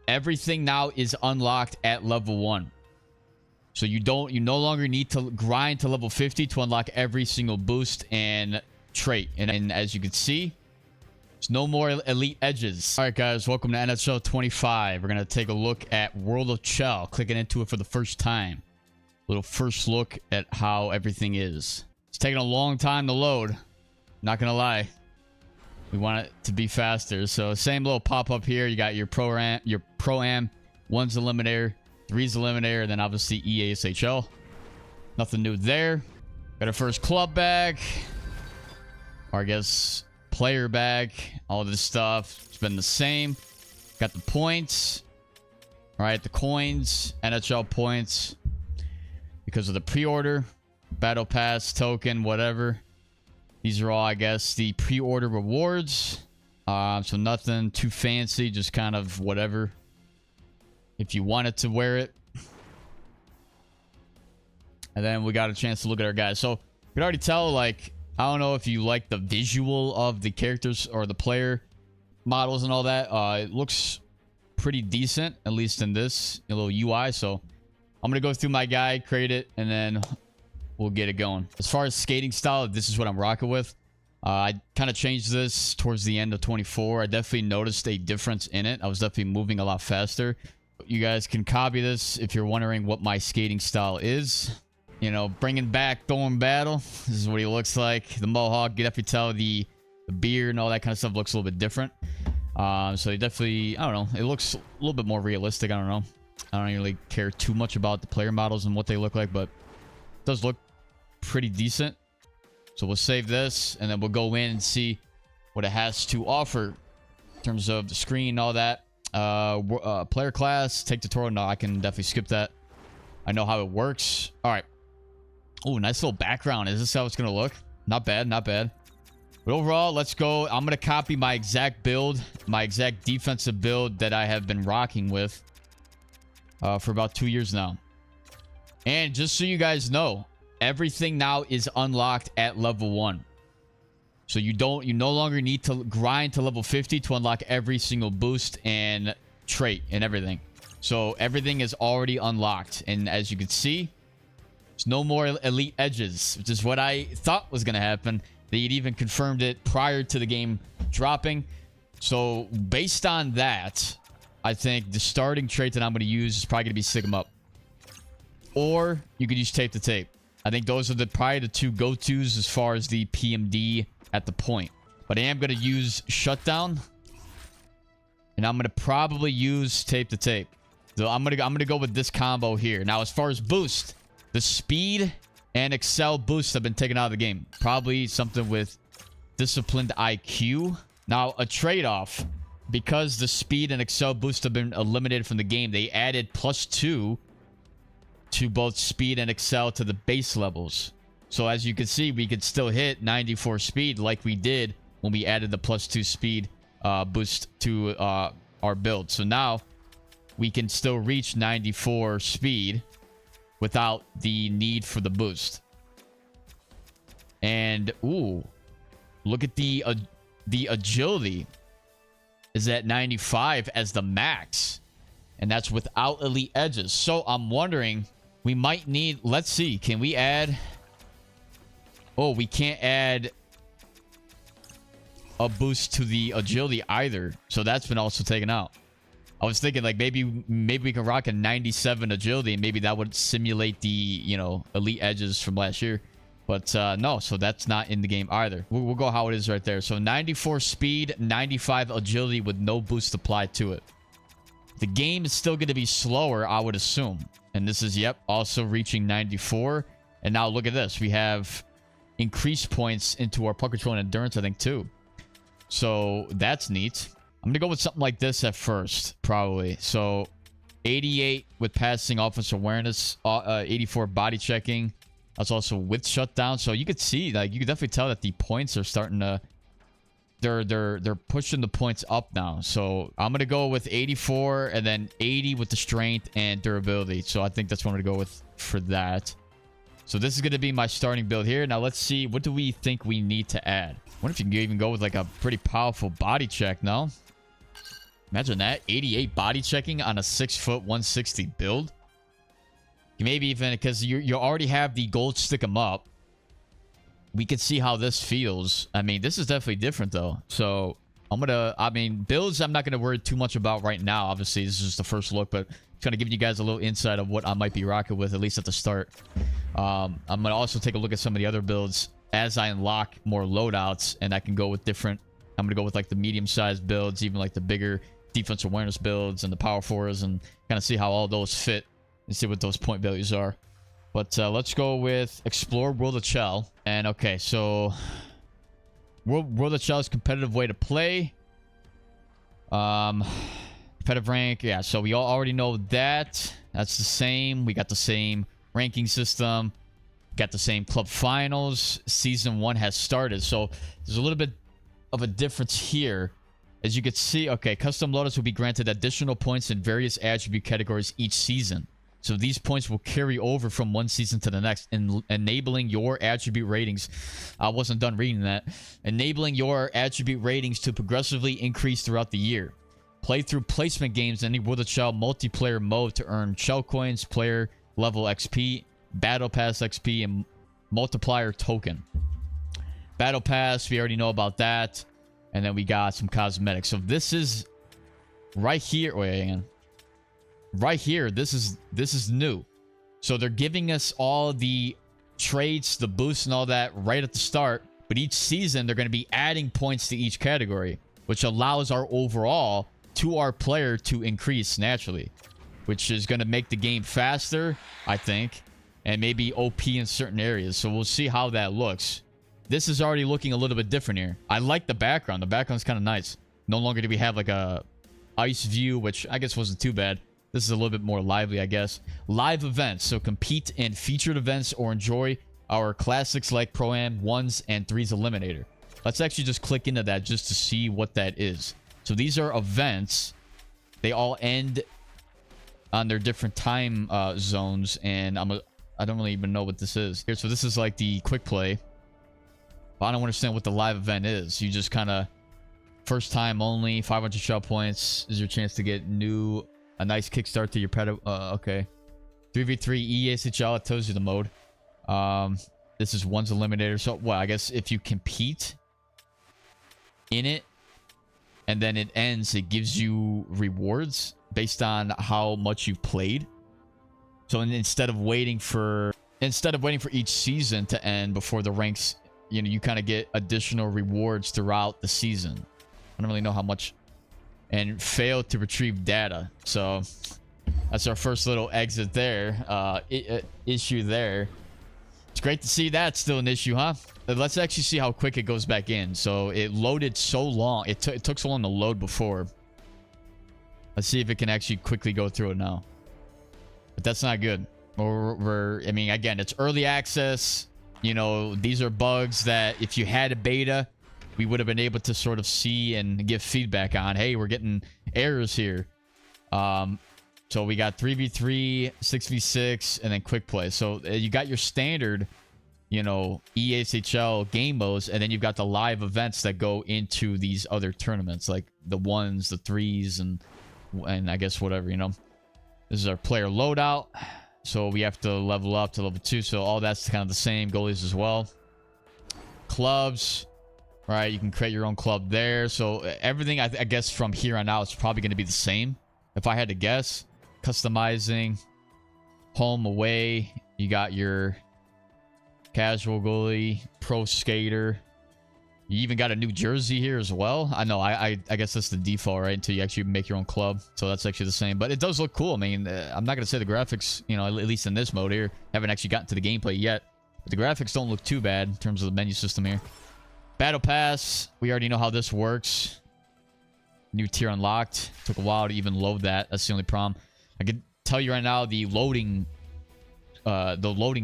everything now is unlocked at level 1. So you no longer need to grind to level 50 to unlock every single boost and trait. And as you can see, there's no more elite edges. All right, guys, welcome to NHL 25. We're going to take a look at World of Chel, clicking into it for the first time. Little first look at how everything is. It's taking a long time to load. Not going to lie. We want it to be faster. So same little pop-up here. You got your Pro-Am, 1's Eliminator, 3's Eliminator, and then obviously EASHL. Nothing new there. Got our first club bag. Or I guess player bag. All this stuff. It's been the same. Got the points. All right, the coins. NHL points. Because of the pre-order. Battle pass, token, whatever. These are all, I guess, the pre-order rewards. So nothing too fancy. Just kind of whatever. If you wanted to wear it. And then we got a chance to look at our guys. So you can already tell, like, I don't know if you like the visual of the characters or the player models and all that. It looks pretty decent, at least in this little UI. So I'm going to go through my guide, create it, and then we'll get it going. As far as skating style, this is what I'm rocking with. I kind of changed this towards the end of 24. I definitely noticed a difference in it. I was definitely moving a lot faster. You guys can copy this if you're wondering what my skating style is. You know, bringing back Thorn Battle. This is what he looks like. The mohawk, you definitely tell the beard and all that kind of stuff looks a little bit different. So you definitely, I don't know, it looks a little bit more realistic. I don't know. I don't really care too much about the player models and what they look like, but it does look pretty decent. So we'll save this and then we'll go in and see what it has to offer in terms of the screen and all that. Player class, take tutorial. No, I can definitely skip that. I know how it works. All right. Oh, nice little background. Is this how it's gonna look? Not bad, not bad. But overall, let's go. I'm gonna copy my exact build, my exact defensive build that I have been rocking with for about 2 years now. And just so you guys know, everything now is unlocked at level 1. So you no longer need to grind to level 50 to unlock every single boost and trait and everything. So everything is already unlocked. And as you can see, there's no more elite edges, which is what I thought was going to happen. They'd even confirmed it prior to the game dropping. So based on that, I think the starting trait that I'm going to use is probably going to be Sig 'em Up. Or you could use Tape to Tape. I think those are probably the two go-tos as far as the PMD at the point. But I am going to use Shutdown. And I'm going to probably use Tape to Tape. So I'm gonna go with this combo here. Now, as far as boost, the speed and excel boosts have been taken out of the game. Probably something with disciplined IQ. Now, a trade-off, because the speed and excel boosts have been eliminated from the game, they added +2 to both speed and excel to the base levels. So as you can see, we could still hit 94 speed like we did when we added the +2 speed boost to our build. So now we can still reach 94 speed without the need for the boost. And ooh, look at the agility is at 95 as the max, and that's without elite edges. So I'm wondering, we might need, let's see, can we add, oh, we can't add a boost to the agility either, so that's been also taken out. I was thinking, like, maybe we can rock a 97 agility, and maybe that would simulate the, you know, elite edges from last year. But no, so that's not in the game either. We'll go how it is right there. So 94 speed, 95 agility with no boost applied to it. The game is still going to be slower, I would assume. And this is, yep, also reaching 94. And now look at this. We have increased points into our puck control and endurance, I think, too. So that's neat. I'm going to go with something like this at first, probably. So 88 with passing offensive awareness, 84 body checking. That's also with shutdown. So you could see, like, you could definitely tell that the points are starting to, they're pushing the points up now. So I'm going to go with 84 and then 80 with the strength and durability. So I think that's what I'm going to go with for that. So this is going to be my starting build here. Now let's see, what do we think we need to add? What if you can even go with like a pretty powerful body check, no? Imagine that. 88 body checking on a 6', 160 build. Maybe even because you already have the gold stick 'em up. We could see how this feels. I mean, this is definitely different though. So I mean, builds I'm not gonna worry too much about right now. Obviously, this is just the first look, but kind of giving you guys a little insight of what I might be rocking with, at least at the start. I'm gonna also take a look at some of the other builds as I unlock more loadouts, and I can go with different. I'm gonna go with like the medium-sized builds, even like the bigger defense awareness builds and the power fours, and kind of see how all those fit and see what those point values are. But let's go with explore World of Chel. And okay, so World of Chel is competitive way to play. Competitive rank, yeah. So we all already know that. That's the same. We got the same ranking system. Got the same club finals. Season 1 has started. So there's a little bit of a difference here. As you can see, okay, custom loadouts will be granted additional points in various attribute categories each season. So these points will carry over from one season to the next, enabling your attribute ratings. I wasn't done reading that. Enabling your attribute ratings to progressively increase throughout the year. Play through placement games in the World of Chel multiplayer mode to earn Chel coins, player level XP, battle pass XP, and multiplier token. Battle pass, we already know about that. And then we got some cosmetics. So this is right here. Wait, hang on. Right here, this is new. So they're giving us all the traits, the boosts, and all that right at the start. But each season, they're going to be adding points to each category, which allows our overall to our player to increase naturally, which is going to make the game faster, I think, and maybe OP in certain areas. So we'll see how that looks. This is already looking a little bit different here. I like the background. The background's kind of nice. No longer do we have like a ice view, which I guess wasn't too bad. This is a little bit more lively, I guess. Live events. So compete in featured events or enjoy our classics like Pro-Am 1s and 3s Eliminator. Let's actually just click into that just to see what that is. So these are events. They all end on their different time zones. And I don't really even know what this is. Here, so this is like the quick play. I don't understand what the live event is. You just kind of... First time only. 500 Chel points is your chance to get a nice kickstart to your pet. Okay. 3v3 EASHL. It tells you the mode. This is one's eliminator. So, well, I guess if you compete in it and then it ends, it gives you rewards based on how much you've played. So instead of waiting for each season to end before the ranks, you know, you kind of get additional rewards throughout the season. I don't really know how much. And failed to retrieve data. So that's our first little exit there. Issue there. It's great to see that's still an issue, huh? Let's actually see how quick it goes back in. So it loaded so long. It took so long to load before. Let's see if it can actually quickly go through it now. But that's not good. I mean, again, it's early access. You know, these are bugs that if you had a beta, we would have been able to sort of see and give feedback on. Hey, we're getting errors here. So we got 3v3, 6v6, and then quick play. So you got your standard, you know, EASHL game modes, and then you've got the live events that go into these other tournaments, like the 1s, the 3s, and I guess whatever, you know. This is our player loadout. So we have to level up to level 2. So all that's kind of the same. Goalies as well. Clubs. Right, you can create your own club there. So everything, I guess, from here on out is probably going to be the same. If I had to guess. Customizing. Home, away. You got your casual goalie. Pro skater. You even got a new jersey here as well. I know, I guess that's the default, right? Until you actually make your own club. So that's actually the same. But it does look cool. I mean, I'm not going to say the graphics, you know, at least in this mode here. Haven't actually gotten to the gameplay yet. But the graphics don't look too bad in terms of the menu system here. Battle Pass. We already know how this works. New tier unlocked. Took a while to even load that. That's the only problem. I can tell you right now, the loading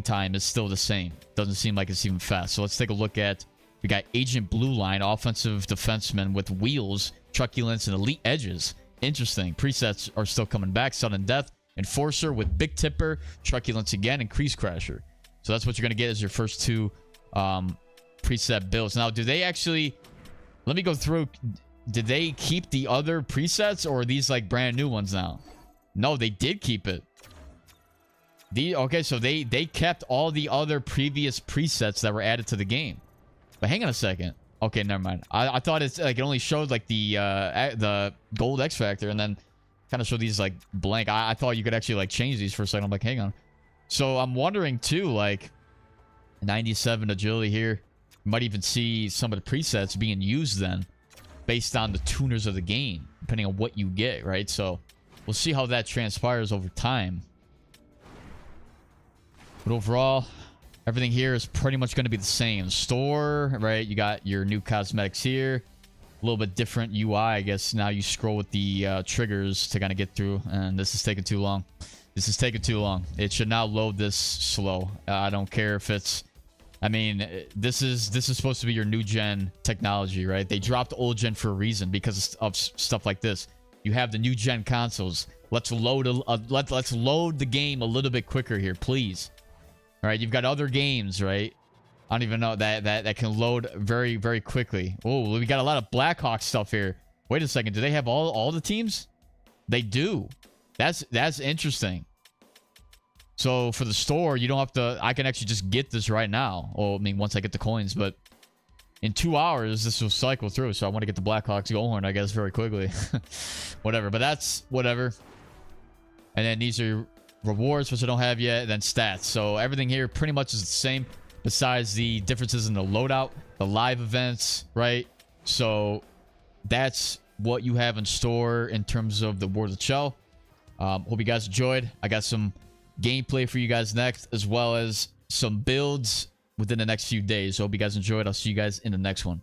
time is still the same. Doesn't seem like it's even fast. So let's take a look at... We got Agent Blue Line, offensive defenseman with wheels, truculence, and elite edges. Interesting. Presets are still coming back. Sudden Death. Enforcer with Big Tipper, truculence again, and Crease Crasher. So that's what you're going to get as your first two... preset builds. Now, do they actually... Let me go through... did they keep the other presets, or are these like brand new ones now? No, they did keep it. Okay, so they kept all the other previous presets that were added to the game. But hang on a second. Okay, never mind. I thought it's like it only showed like the gold X Factor, and then kind of showed these like blank. I thought you could actually like change these for a second. I'm like, hang on. So I'm wondering too, like 97 agility here. You might even see some of the presets being used then based on the tuners of the game, depending on what you get, right? So we'll see how that transpires over time. But overall, everything here is pretty much going to be the same. Store, right? You got your new cosmetics here. A little bit different UI, I guess. Now you scroll with the triggers to kind of get through. And this is taking too long. This is taking too long. It should not load this slow. I don't care if it's... I mean, this is supposed to be your new gen technology, right? They dropped old gen for a reason because of stuff like this. You have the new gen consoles. Let's load let's load the game a little bit quicker here, please. All right, you've got other games, right? I don't even know that can load very, very quickly. Oh, we got a lot of Blackhawks stuff here. Wait a second, do they have all the teams? They do. That's interesting. So for the store, you don't have to. I can actually just get this right now. Well, I mean, once I get the coins, but in 2 hours, this will cycle through. So I want to get the Blackhawks Goldhorn, I guess, very quickly. Whatever, but that's whatever. And then these are rewards, which I don't have yet, and then stats. So everything here pretty much is the same, besides the differences in the loadout, the live events, right? So that's what you have in store in terms of the Wars of Chel. Hope you guys enjoyed. I got some gameplay for you guys next, as well as some builds within the next few days. So hope you guys enjoyed. I'll see you guys in the next one.